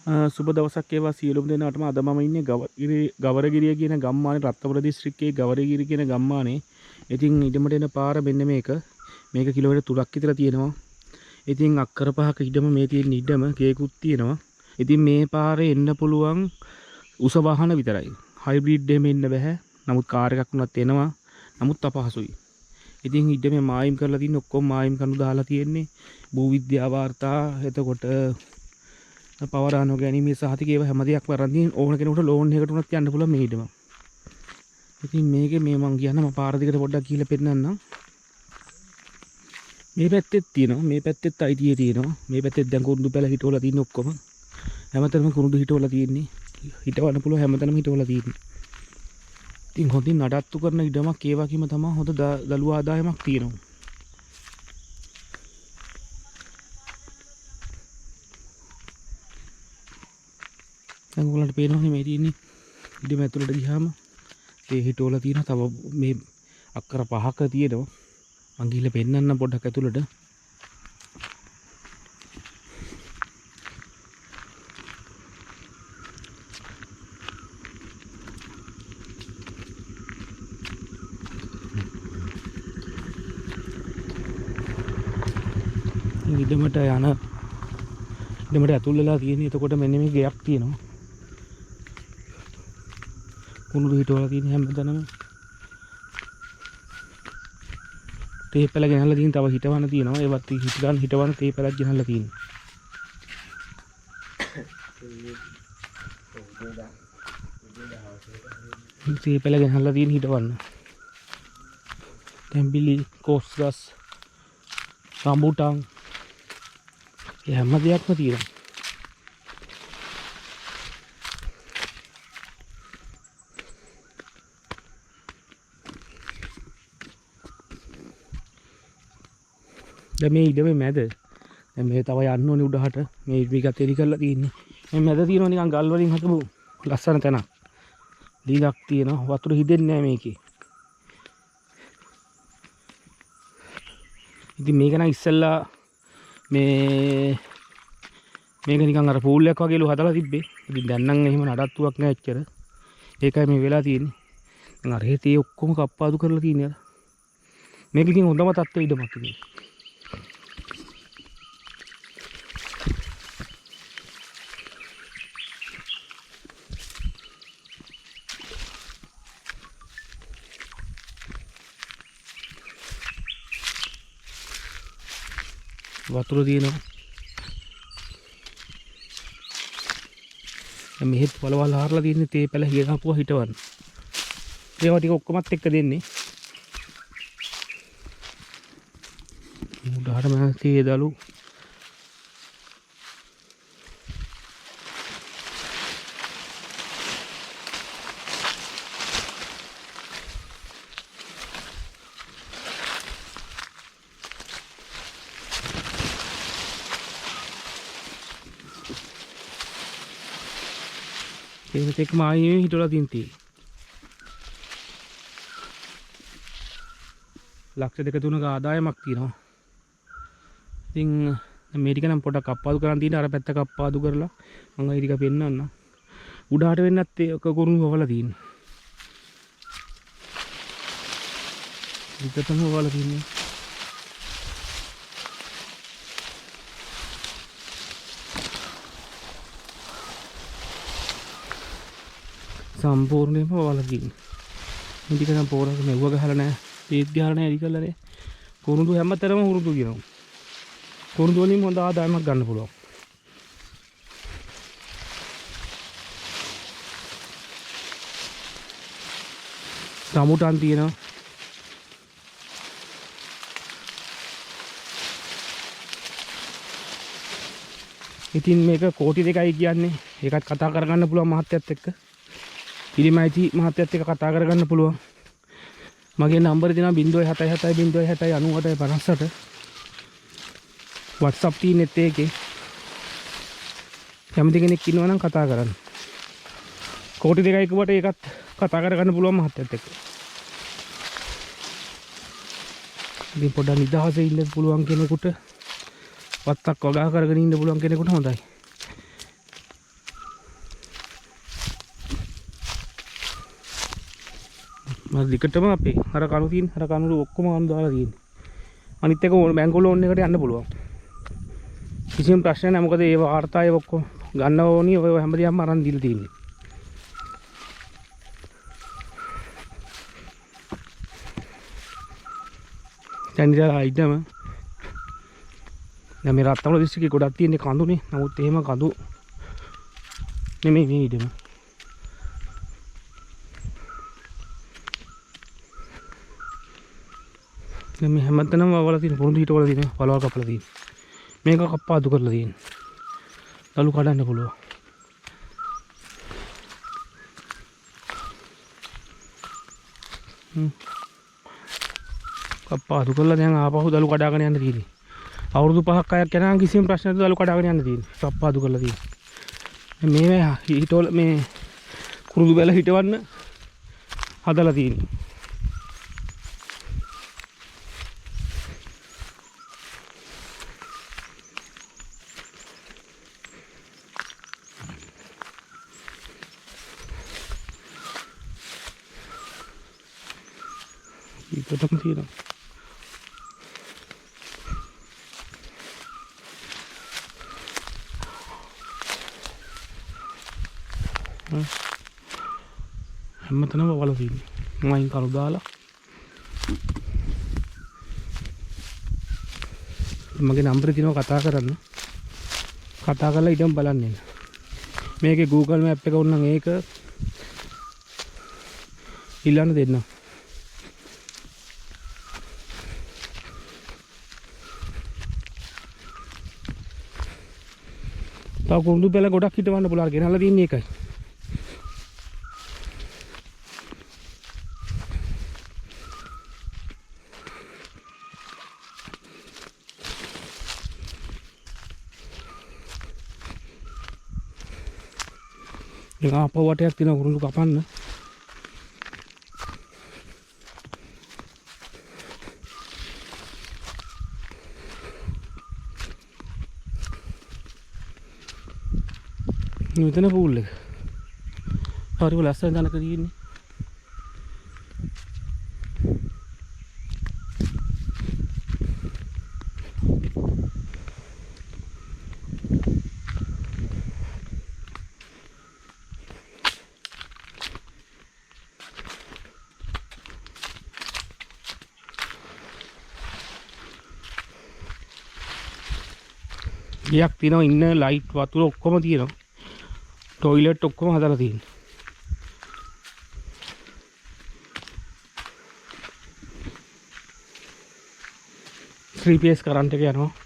සුබ දවසක් වේවා සියලුම දෙනාටම. අද මම ඉන්නේ ගවරගිරිය කියන ගම්මානේ, රත්නපුර දිස්ත්‍රික්කයේ ගවරගිරිය කියන ගම්මානේ. ඉතින් ඉඩමට එන පාර මෙන්න මේක. මේක කිලෝමීටර් 3ක් විතර තියෙනවා. ඉතින් අක්කර 5ක ඉඩම මේ තියෙන ඉඩම කේකුත් තියෙනවා. ඉතින් මේ පාරේ එන්න පුළුවන් උස වාහන විතරයි. හයිබ්‍රිඩ් එහෙම එන්න බෑ. නමුත් කාර් එකක් වුණත් එනවා. නමුත් අපහසුයි. ඉතින් ඉඩමේ මායිම් කරලා තියෙන ඔක්කොම මායිම් කණු දාලා තියෙන්නේ. භූ විද්‍යා වාර්තා, එතකොට පවරානෝ ගැනීමේ සහතික ඒවා හැම දෙයක්ම අරන් තියෙන ඕන කෙනෙකුට ලෝන් එකකට උනත් යන්න පුළුවන් මේ ඉඩම. ඉතින් මේකේ මේ මං කියන්නම් පාර දිගට පොඩ්ඩක් ගිහලා පෙන්නන්නම්. මේ පැත්තෙත් තියෙනවා, මේ පැත්තෙත් අයිතිය තියෙනවා. මේ පැත්තෙත් දැන් කුරුඳු පැල හිටවලා තියෙන ඔක්කොම. හැමතැනම කුරුඳු හිටවලා තියෙන්නේ. හිටවන්න පුළුවන් හැමතැනම හිටවලා තියෙන්නේ. ඉතින් හොඳින් නඩත්තු කරන ඉඩමක් ඒ වගේම තමයි හොඳ දළු ආදායමක් තියෙනවා. දැන් ඔයගොල්ලන්ට පේනවනේ මේ තියෙන්නේ ඉඩම ඇතුළට ගියාම ඒ හිටවලා තියෙනවා. තව මේ අක්කර 5ක තියෙනවා. මං ගිහලා පෙන්නන්නම් පොඩ්ඩක් ඇතුළට. ඉඩමට ඇතුල් වෙලා තියෙන්නේ. එතකොට මෙන්න මේ ගයක් තියෙනවා. කුණුළු හිටවලා තියෙන හැමතැනම තේපැල ගෙනල්ලා තියෙන. තව හිටවන්න තියෙනවා. ඒවත් හිටවන්න තේපැලක් ගෙනල්ලා තියෙනවා. තේපැල ගෙනල්ලා තියෙන හිටවන්න. තැඹිලි, කොස්ගස්, රම්බුටාන් ඒ හැම දෙයක්ම තියෙනවා. දැන් මේ ඉඩමේ මැද දැන් මේ තව යන්න ඕනේ උඩහට. මේ ඉඩිකත් එලි කරලා තියෙන්නේ. මේ මැද තියෙනවා නිකන් ගල් වලින් හදපු ලස්සන තැනක්. ලීලක් තියෙනවා. වතුර හිදෙන්නේ නැහැ මේකේ. ඉතින් මේක නම් ඉස්සෙල්ලා මේක නිකන් අර පූල් එකක් වගේලු හදලා තිබ්බේ. ඉතින් දැන් නම් එහෙම නඩත්තුවක් නැහැ එච්චර. ඒකයි මේ වෙලා තියෙන්නේ. දැන් අර හේතේ ඔක්කොම කප්පාදු කරලා තියෙන්නේ අර. මේක ඉතින් හොඳම තත්ත්වෙ ඉඩමක් ඉතින්. වතුර තියෙනවා. මෙහෙත් වලවල් හරලා තියෙන්නේ තේපැල හිරහපුවා හිටවන්න. ඒවා ටික ඔක්කොමත් එක්ක දෙන්නේ. උඩහට මම තේ දලු ඒකත් එක්ක මායිමේ හිටවලා තියෙන්නේ. ලක්ෂ 2-3ක ආදායමක් තියෙනවා. ඉතින් මේ ටික නම් පොඩක් අප්පාදු කරන් තියෙන. අර පැත්ත කප්පාදු කරලා මම ඒ ටික පෙන්නන්න. උඩහට වෙන්නත් ඒක කුරුණු වවලා තියෙන්නේ. විකටම වවලා තියෙන්නේ. සම්පූර්ණයෙන්ම වවලා තියෙන්නේ. මේ ටික නම් පොරක මෙව්ව ගහලා නැහැ. තේත් ගහලා නැහැ. එලි කරලා නැහැ. කුරුඳු හැමතරම හුරුදු කියනවා. කුරුඳු වලින් හොඳ ආදායමක් ගන්න පුළුවන්. රම්බුටාන් තියෙනවා. ඉතින් මේක කෝටි 2යි කියන්නේ. ඒකත් කතා කරගන්න පුළුවන් මහත්යත් එක්ක. පිරිමයිති මහත්යත් එක්ක කතා කරගන්න පුළුවන්. මගේ නම්බර් දෙනවා 077 060 98 58. WhatsApp තියෙනෙත් ඒකේ. කැමති කෙනෙක් ඉන්නවා නම් කතා කරන්න. කෝටි 2යි කිව්වට ඒකත් කතා කරගන්න පුළුවන් මහත්යත් එක්ක. ඉතින් පොඩ්ඩක් නිදහසේ ඉන්න පුළුවන් කෙනෙකුට වත්තක් වගා කරගෙන ඉන්න පුළුවන් කෙනෙකුට හොඳයි. මම දිකටම අපේ අර කණු තියෙන අර කණු ඔක්කොම අන් දාලා තියෙන්නේ. අනිත් එක ඕන බැංකුවල ඕන එකට යන්න පුළුවන්. කිසිම ප්‍රශ්නයක් නැහැ. මොකද ඒ වාර්තාය ඔක්කොම ගන්න ඕනි. ඔය හැමදේම අරන් දීලා තියෙන්නේ. දැන් ඉතින් ආයිදම දැන් මේ රත්නපුර දිස්ත්‍රික්කේ ගොඩක් තියෙන්නේ කඳුනේ. නමුත් එහෙම කඳු නෙමෙයි මේ ඉඩම. දැන් මේ හැමතැනම වල තියෙන පුරුදු හිටවල තියෙන වලවල් කපලා තියෙන. මේක කප්පාදු කරලා තියෙන. දලු කඩන්න පුළුවන්. කප්පාදු කරලා දැන් ආපහු දලු කඩාගෙන යන්න තියෙන්නේ. අවුරුදු 5ක් අයක් යනවා කිසිම ප්‍රශ්නයක් දලු කඩාගෙන යන්න තියෙන්නේ. කප්පාදු කරලා තියෙන්නේ. මේ හිටවල මේ කුරුදු බැල හිටවන්න හදලා තියෙන්නේ. ඒකටම තියෙනවා. හැමතැනම වල තියෙන්නේ. මයින් කරු දාලා මගේ නම්බරේ තියෙනවා කතා කරන්න. කතා කරලා ඊටම බලන්න එන්න. මේකේ Google Map එක උන්නම් ඒක ඉල්ලන්න දෙන්න. තව කුරුඳු බැල ගොඩක් හිටවන්න පුළුවන්. ගෙනල්ලා තියන්නේ ඒකයි. ඒක අපව වටයක් තියෙන කුරුඳු කපන්න. මෙතන පූල් එක. හරිම ලස්සන තැනක තියෙන්නේ. ගියක් තියෙනවා ඉන්න ලයිට් වතුර ඔක්කොම තියෙනවා. टॉयलेट ඔක්කොම හදලා තියෙනවා. 3 PS කරන්ට් එක යනවා.